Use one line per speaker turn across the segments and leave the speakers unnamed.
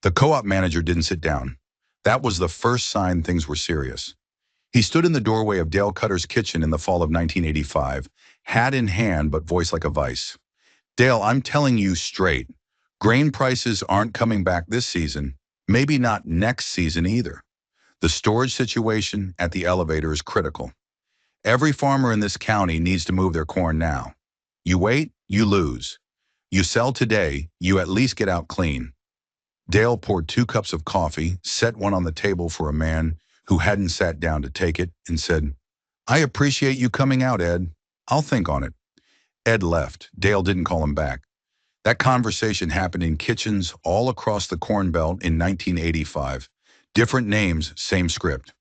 The co-op manager didn't sit down. That was the first sign things were serious. He stood in the doorway of Dale Cutter's kitchen in the fall of 1985, hat in hand but voice like a vice. Dale, I'm telling you straight, grain prices aren't coming back this season, maybe not next season either. The storage situation at the elevator is critical. Every farmer in this county needs to move their corn now. You wait, you lose. You sell today, you at least get out clean. Dale poured 2 cups of coffee, set one on the table for a man who hadn't sat down to take it, and said, I appreciate you coming out, Ed. I'll think on it. Ed left. Dale didn't call him back. That conversation happened in kitchens all across the Corn Belt in 1985. Different names, same script.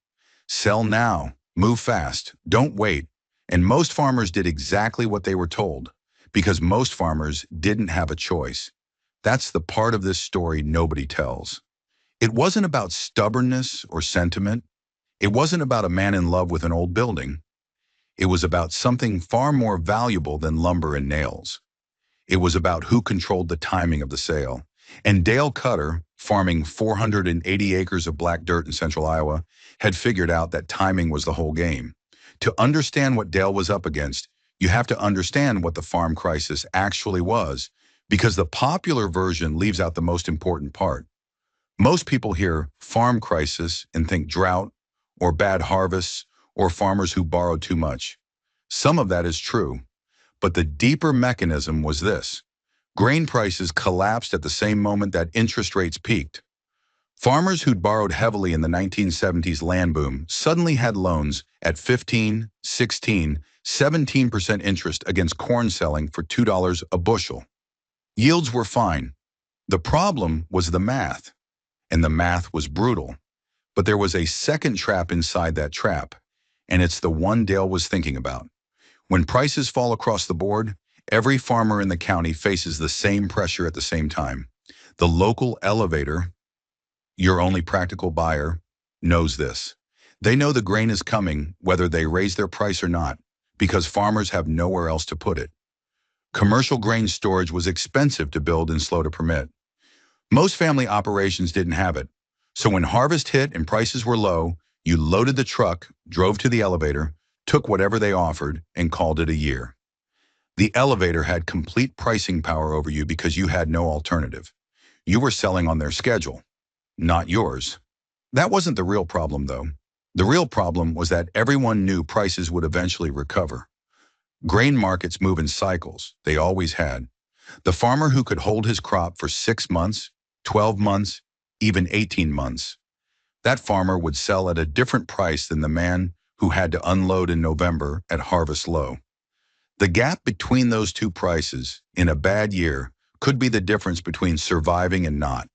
Sell now, move fast, don't wait. And most farmers did exactly what they were told, because most farmers didn't have a choice. That's the part of this story nobody tells. It wasn't about stubbornness or sentiment. It wasn't about a man in love with an old building. It was about something far more valuable than lumber and nails. It was about who controlled the timing of the sale. And Dale Cutter, farming 480 acres of black dirt in central Iowa, had figured out that timing was the whole game. To understand what Dale was up against, you have to understand what the farm crisis actually was, because the popular version leaves out the most important part. Most people hear farm crisis and think drought, or bad harvests, or farmers who borrow too much. Some of that is true, but the deeper mechanism was this. Grain prices collapsed at the same moment that interest rates peaked. Farmers who'd borrowed heavily in the 1970s land boom suddenly had loans at 15, 16, 17% interest against corn selling for $2 a bushel. Yields were fine. The problem was the math, and the math was brutal. But there was a second trap inside that trap, and it's the one Dale was thinking about. When prices fall across the board, every farmer in the county faces the same pressure at the same time. The local elevator, your only practical buyer, knows this. They know the grain is coming whether they raise their price or not, because farmers have nowhere else to put it. Commercial grain storage was expensive to build and slow to permit. Most family operations didn't have it. So when harvest hit and prices were low, you loaded the truck, drove to the elevator, took whatever they offered, and called it a year. The elevator had complete pricing power over you because you had no alternative. You were selling on their schedule, not yours. That wasn't the real problem, though. The real problem was that everyone knew prices would eventually recover. Grain markets move in cycles. They always had. The farmer who could hold his crop for 6 months, 12 months, even 18 months, that farmer would sell at a different price than the man who had to unload in November at harvest low. The gap between those two prices in a bad year could be the difference between surviving and not.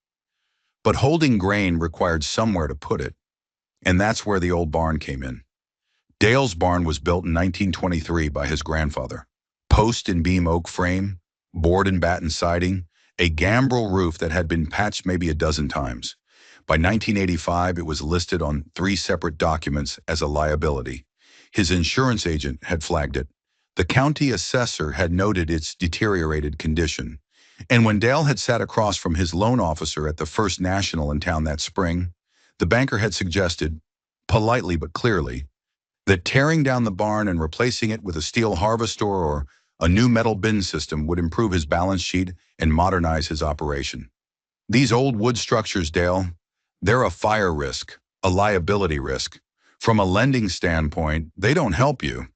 But holding grain required somewhere to put it, and that's where the old barn came in. Dale's barn was built in 1923 by his grandfather. Post and beam oak frame, board and batten siding, a gambrel roof that had been patched maybe a dozen times. By 1985, it was listed on 3 separate documents as a liability. His insurance agent had flagged it. The county assessor had noted its deteriorated condition. And when Dale had sat across from his loan officer at the First National in town that spring, the banker had suggested, politely but clearly, that tearing down the barn and replacing it with a steel harvester or a new metal bin system would improve his balance sheet and modernize his operation. These old wood structures, Dale, they're a fire risk, a liability risk. From a lending standpoint, they don't help you.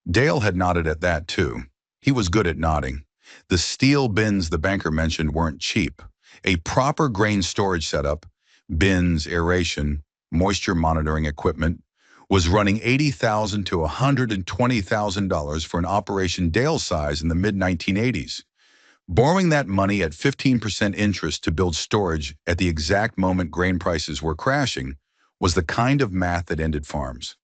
Dale had nodded at that too. He was good at nodding. The steel bins the banker mentioned weren't cheap. A proper grain storage setup, bins, aeration, moisture monitoring equipment, was running $80,000 to $120,000 for an operation Dale's size in the mid-1980s. Borrowing that money at 15% interest to build storage at the exact moment grain prices were crashing was the kind of math that ended farms.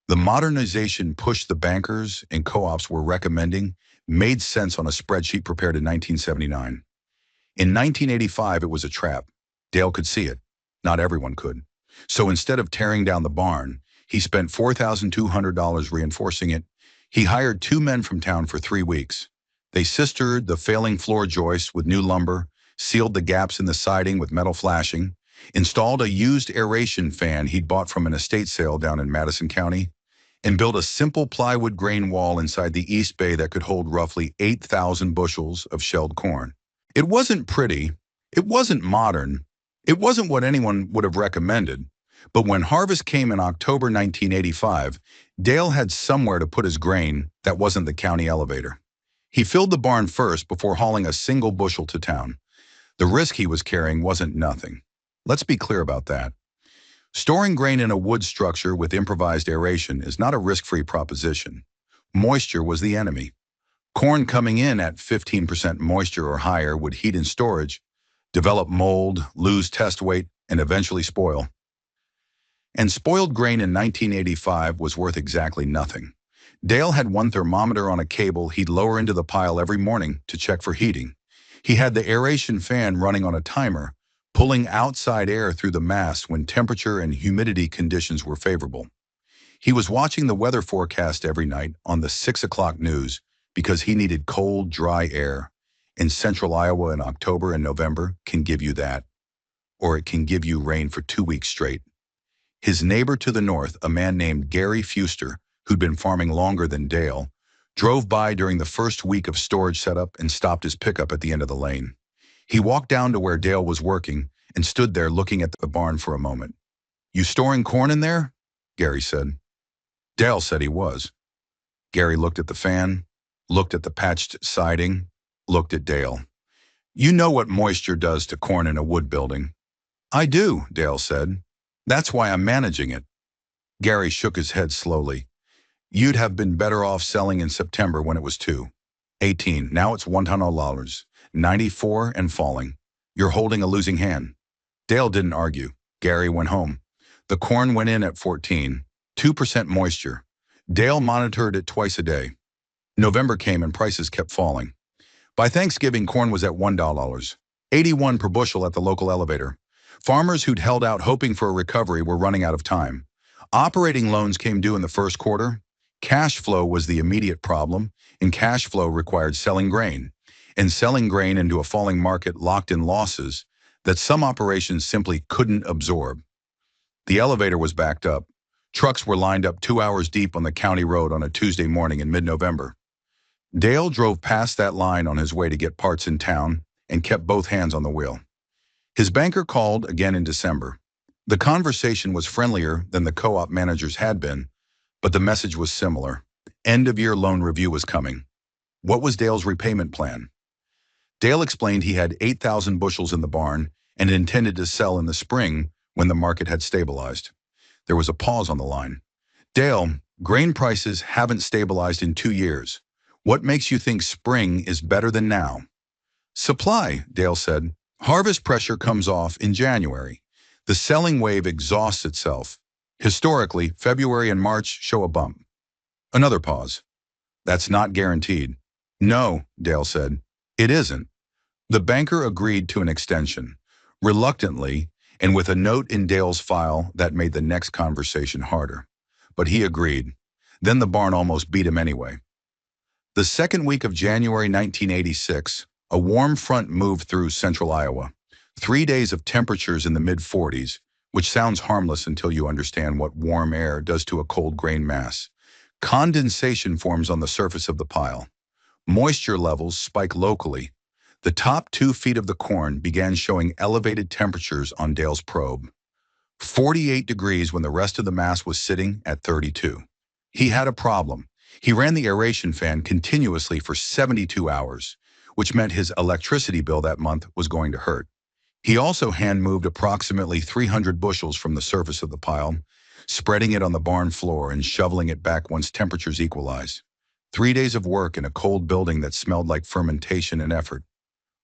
The modernization push the bankers and co-ops were recommending made sense on a spreadsheet prepared in 1979. In 1985, it was a trap. Dale could see it. Not everyone could. So instead of tearing down the barn, he spent $4,200 reinforcing it. He hired 2 men from town for 3 weeks. They sistered the failing floor joists with new lumber, sealed the gaps in the siding with metal flashing, installed a used aeration fan he'd bought from an estate sale down in Madison County, and built a simple plywood grain wall inside the east bay that could hold roughly 8,000 bushels of shelled corn. It wasn't pretty, it wasn't modern, it wasn't what anyone would have recommended, but when harvest came in October 1985, Dale had somewhere to put his grain that wasn't the county elevator. He filled the barn first before hauling a single bushel to town. The risk he was carrying wasn't nothing. Let's be clear about that. Storing grain in a wood structure with improvised aeration is not a risk-free proposition. Moisture was the enemy. Corn coming in at 15% moisture or higher would heat in storage, develop mold, lose test weight, and eventually spoil. And spoiled grain in 1985 was worth exactly nothing. Dale had one thermometer on a cable he'd lower into the pile every morning to check for heating. He had the aeration fan running on a timer, pulling outside air through the mass when temperature and humidity conditions were favorable. He was watching the weather forecast every night on the 6 o'clock news because he needed cold, dry air. In central Iowa in October and November can give you that, or it can give you rain for 2 weeks straight. His neighbor to the north, a man named Gary Fuster, who'd been farming longer than Dale, drove by during the first week of storage setup and stopped his pickup at the end of the lane. He walked down to where Dale was working and stood there looking at the barn for a moment. "You storing corn in there?" Gary said. Dale said he was. Gary looked at the fan, looked at the patched siding, looked at Dale. "You know what moisture does to corn in a wood building." "I do," Dale said. "That's why I'm managing it." Gary shook his head slowly. "You'd have been better off selling in September when it was 2.18. Now it's $100, 94 and falling. You're holding a losing hand." Dale didn't argue. Gary went home. The corn went in at 14, 2% moisture. Dale monitored it twice a day. November came and prices kept falling. By Thanksgiving, corn was at $1.81 per bushel at the local elevator. Farmers who'd held out hoping for a recovery were running out of time. Operating loans came due in the first quarter. Cash flow was the immediate problem, and cash flow required selling grain. And selling grain into a falling market locked in losses that some operations simply couldn't absorb. The elevator was backed up. Trucks were lined up 2 hours deep on the county road on a Tuesday morning in mid-November. Dale drove past that line on his way to get parts in town and kept both hands on the wheel. His banker called again in December. The conversation was friendlier than the co-op managers had been, but the message was similar. End-of-year loan review was coming. What was Dale's repayment plan? Dale explained he had 8,000 bushels in the barn and intended to sell in the spring when the market had stabilized. There was a pause on the line. "Dale, grain prices haven't stabilized in 2 years. What makes you think spring is better than now?" "Supply," Dale said. "Harvest pressure comes off in January. The selling wave exhausts itself. Historically, February and March show a bump." Another pause. "That's not guaranteed." "No," Dale said. "It isn't." The banker agreed to an extension, reluctantly, and with a note in Dale's file that made the next conversation harder. But he agreed. Then the barn almost beat him anyway. The second week of January 1986, a warm front moved through central Iowa. 3 days of temperatures in the mid-40s, which sounds harmless until you understand what warm air does to a cold grain mass. Condensation forms on the surface of the pile. Moisture levels spike locally. The top 2 feet of the corn began showing elevated temperatures on Dale's probe. 48 degrees when the rest of the mass was sitting at 32. He had a problem. He ran the aeration fan continuously for 72 hours, which meant his electricity bill that month was going to hurt. He also hand-moved approximately 300 bushels from the surface of the pile, spreading it on the barn floor and shoveling it back once temperatures equalized. 3 days of work in a cold building that smelled like fermentation and effort.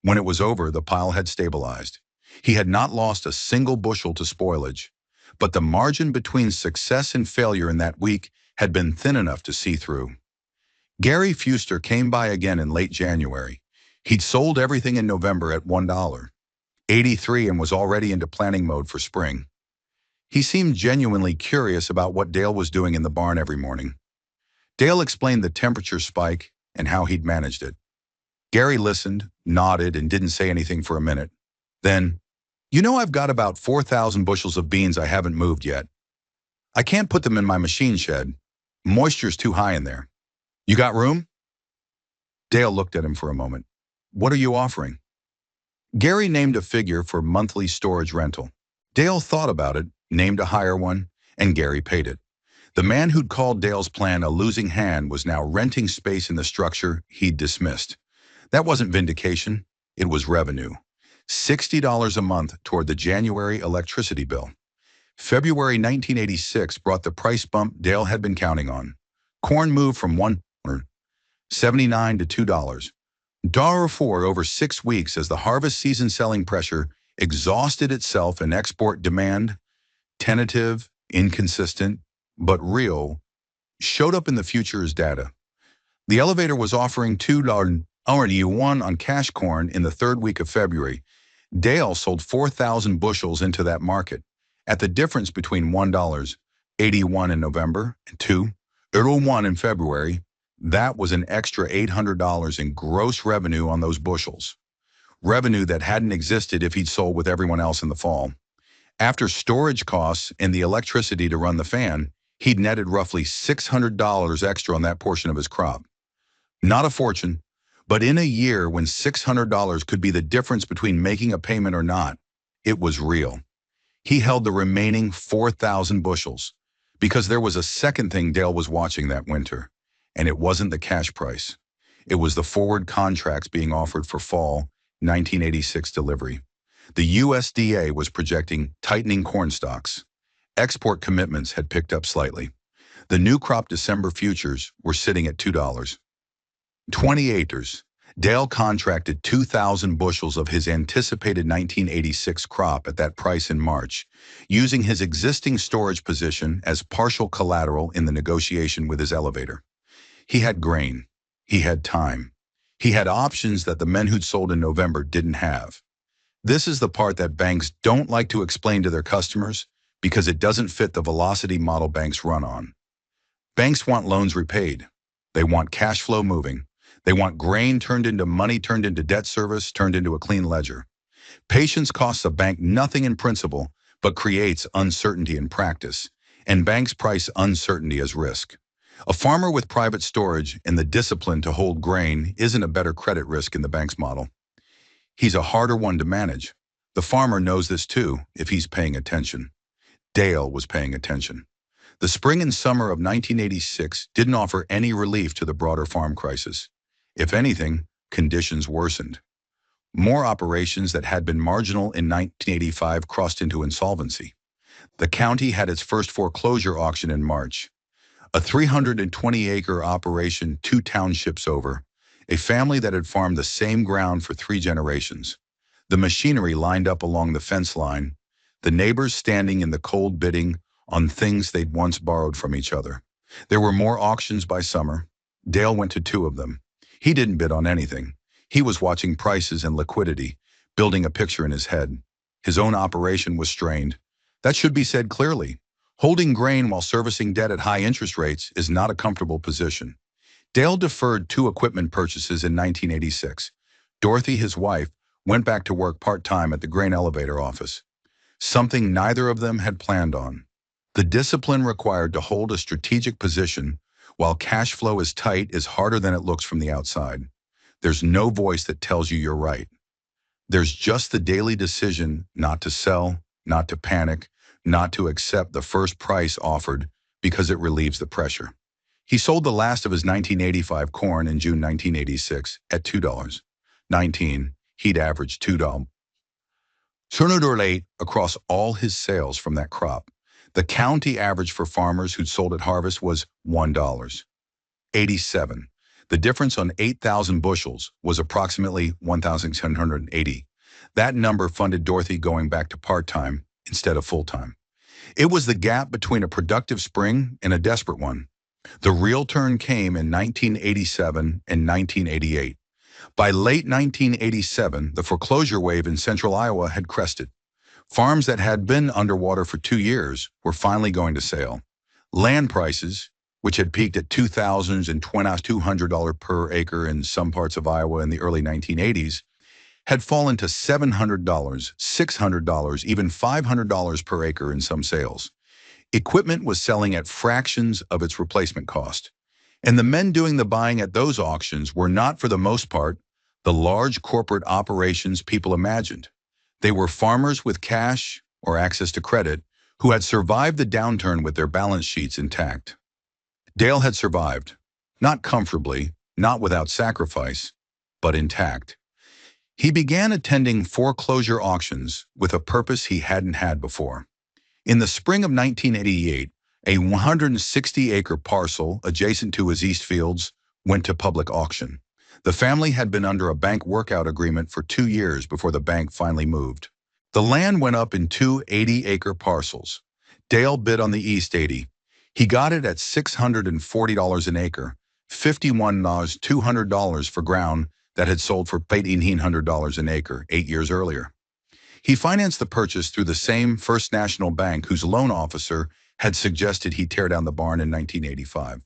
When it was over, the pile had stabilized. He had not lost a single bushel to spoilage, but the margin between success and failure in that week had been thin enough to see through. Gary Fuster came by again in late January. He'd sold everything in November at $1.83 and was already into planning mode for spring. He seemed genuinely curious about what Dale was doing in the barn every morning. Dale explained the temperature spike and how he'd managed it. Gary listened, nodded, and didn't say anything for a minute. Then, I've got about 4,000 bushels of beans I haven't moved yet. I can't put them in my machine shed. Moisture's too high in there. You got room? Dale looked at him for a moment. What are you offering? Gary named a figure for monthly storage rental. Dale thought about it, named a higher one, and Gary paid it. The man who'd called Dale's plan a losing hand was now renting space in the structure he'd dismissed. That wasn't vindication, it was revenue. $60 a month toward the January electricity bill. February 1986 brought the price bump Dale had been counting on. Corn moved from $1.79 to $2. $1.04 over 6 weeks as the harvest season selling pressure exhausted itself and export demand, tentative, inconsistent, but real, showed up in the futures data. The elevator was offering $2.01 on cash corn in the third week of February. Dale sold 4,000 bushels into that market. At the difference between $1.81 in November and $2.01 in February, that was an extra $800 in gross revenue on those bushels. Revenue that hadn't existed if he'd sold with everyone else in the fall. After storage costs and the electricity to run the fan, he'd netted roughly $600 extra on that portion of his crop. Not a fortune, but in a year when $600 could be the difference between making a payment or not, it was real. He held the remaining 4,000 bushels because there was a second thing Dale was watching that winter, and it wasn't the cash price. It was the forward contracts being offered for fall 1986 delivery. The USDA was projecting tightening corn stocks. Export commitments had picked up slightly. The new crop December futures were sitting at $2. 20 acres. Dale contracted 2,000 bushels of his anticipated 1986 crop at that price in March, using his existing storage position as partial collateral in the negotiation with his elevator. He had grain. He had time. He had options that the men who'd sold in November didn't have. This is the part that banks don't like to explain to their customers because it doesn't fit the velocity model banks run on. Banks want loans repaid. They want cash flow moving. They want grain turned into money, turned into debt service, turned into a clean ledger. Patience costs a bank nothing in principle, but creates uncertainty in practice, and banks price uncertainty as risk. A farmer with private storage and the discipline to hold grain isn't a better credit risk in the bank's model. He's a harder one to manage. The farmer knows this too, if he's paying attention. Dale was paying attention. The spring and summer of 1986 didn't offer any relief to the broader farm crisis. If anything, conditions worsened. More operations that had been marginal in 1985 crossed into insolvency. The county had its first foreclosure auction in March. A 320-acre operation 2 townships over, a family that had farmed the same ground for 3 generations. The machinery lined up along the fence line, the neighbors standing in the cold bidding on things they'd once borrowed from each other. There were more auctions by summer. Dale went to 2 of them. He didn't bid on anything. He was watching prices and liquidity, building a picture in his head. His own operation was strained. That should be said clearly. Holding grain while servicing debt at high interest rates is not a comfortable position. Dale deferred 2 equipment purchases in 1986. Dorothy, his wife, went back to work part-time at the grain elevator office. Something neither of them had planned on. The discipline required to hold a strategic position while cash flow is tight is harder than it looks from the outside. There's no voice that tells you you're right. There's just the daily decision not to sell, not to panic, not to accept the first price offered because it relieves the pressure. He sold the last of his 1985 corn in June 1986 at $2.19. He'd averaged $2. Sooner or late, across all his sales from that crop, the county average for farmers who'd sold at harvest was $1.87. The difference on 8,000 bushels was approximately $1,780. That number funded Dorothy going back to part-time instead of full-time. It was the gap between a productive spring and a desperate one. The real turn came in 1987 and 1988. By late 1987, the foreclosure wave in central Iowa had crested. Farms that had been underwater for 2 years were finally going to sale. Land prices, which had peaked at $2,000 and $2,200 per acre in some parts of Iowa in the early 1980s, had fallen to $700, $600, even $500 per acre in some sales. Equipment was selling at fractions of its replacement cost. And the men doing the buying at those auctions were not, for the most part, the large corporate operations people imagined. They were farmers with cash or access to credit who had survived the downturn with their balance sheets intact. Dale had survived, not comfortably, not without sacrifice, but intact. He began attending foreclosure auctions with a purpose he hadn't had before. In the spring of 1988, a 160-acre parcel adjacent to his east fields went to public auction. The family had been under a bank workout agreement for 2 years before the bank finally moved. The land went up in two 80-acre parcels. Dale bid on the east 80. He got it at $640 an acre, $51,200 for ground that had sold for $1,800 an acre 8 years earlier. He financed the purchase through the same First National Bank whose loan officer had suggested he tear down the barn in 1985.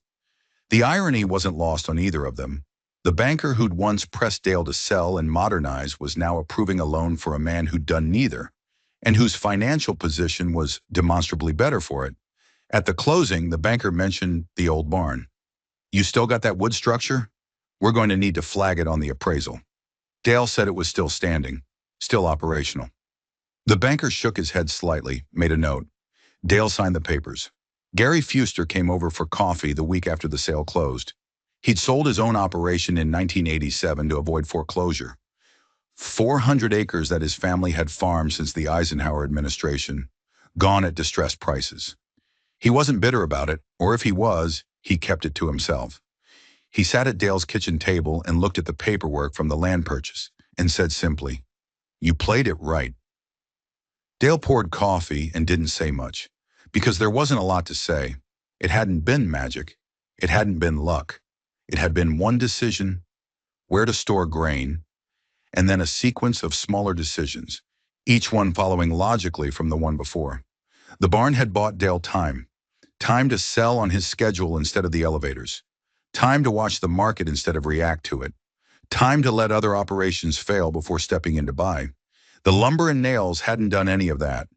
The irony wasn't lost on either of them. The banker who'd once pressed Dale to sell and modernize was now approving a loan for a man who'd done neither, and whose financial position was demonstrably better for it. At the closing, the banker mentioned the old barn. "You still got that wood structure? We're going to need to flag it on the appraisal." Dale said it was still standing, still operational. The banker shook his head slightly, made a note. Dale signed the papers. Gary Fuster came over for coffee the week after the sale closed. He'd sold his own operation in 1987 to avoid foreclosure. 400 acres that his family had farmed since the Eisenhower administration, gone at distressed prices. He wasn't bitter about it, or if he was, he kept it to himself. He sat at Dale's kitchen table and looked at the paperwork from the land purchase and said simply, "You played it right." Dale poured coffee and didn't say much, because there wasn't a lot to say. It hadn't been magic. It hadn't been luck. It had been one decision, where to store grain, and then a sequence of smaller decisions, each one following logically from the one before. The barn had bought Dale time. Time to sell on his schedule instead of the elevators. Time to watch the market instead of react to it. Time to let other operations fail before stepping in to buy. The lumber and nails hadn't done any of that.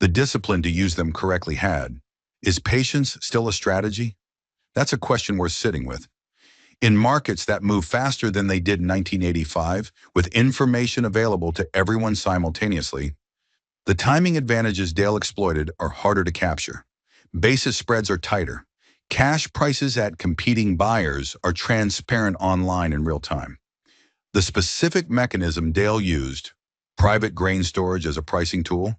The discipline to use them correctly had. Is patience still a strategy? That's a question worth sitting with. In markets that move faster than they did in 1985, with information available to everyone simultaneously, the timing advantages Dale exploited are harder to capture. Basis spreads are tighter. Cash prices at competing buyers are transparent online in real time. The specific mechanism Dale used, private grain storage as a pricing tool,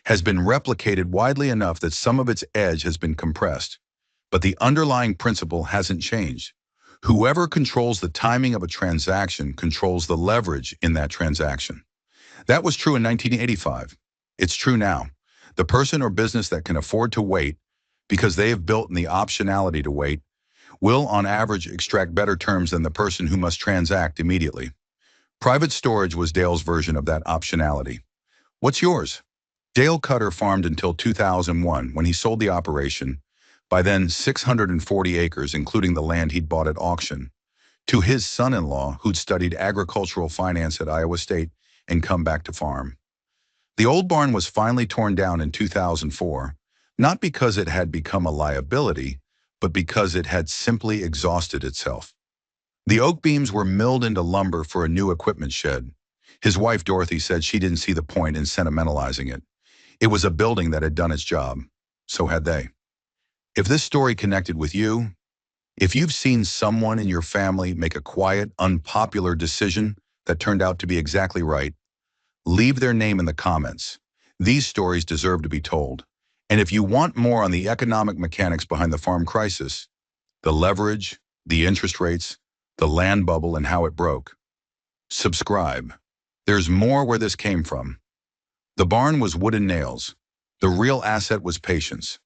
has been replicated widely enough that some of its edge has been compressed, but the underlying principle hasn't changed. Whoever controls the timing of a transaction controls the leverage in that transaction. That was true in 1985. It's true now. The person or business that can afford to wait, because they have built in the optionality to wait, will on average extract better terms than the person who must transact immediately. Private storage was Dale's version of that optionality. What's yours? Dale Cutter farmed until 2001 when he sold the operation, by then 640 acres including the land he'd bought at auction, to his son-in-law who'd studied agricultural finance at Iowa State and come back to farm. The old barn was finally torn down in 2004, not because it had become a liability, but because it had simply exhausted itself. The oak beams were milled into lumber for a new equipment shed. His wife Dorothy said she didn't see the point in sentimentalizing it. It was a building that had done its job. So had they. If this story connected with you, if you've seen someone in your family make a quiet, unpopular decision that turned out to be exactly right, leave their name in the comments. These stories deserve to be told. And if you want more on the economic mechanics behind the farm crisis, the leverage, the interest rates, the land bubble, and how it broke, subscribe. There's more where this came from. The barn was wood and nails. The real asset was patience.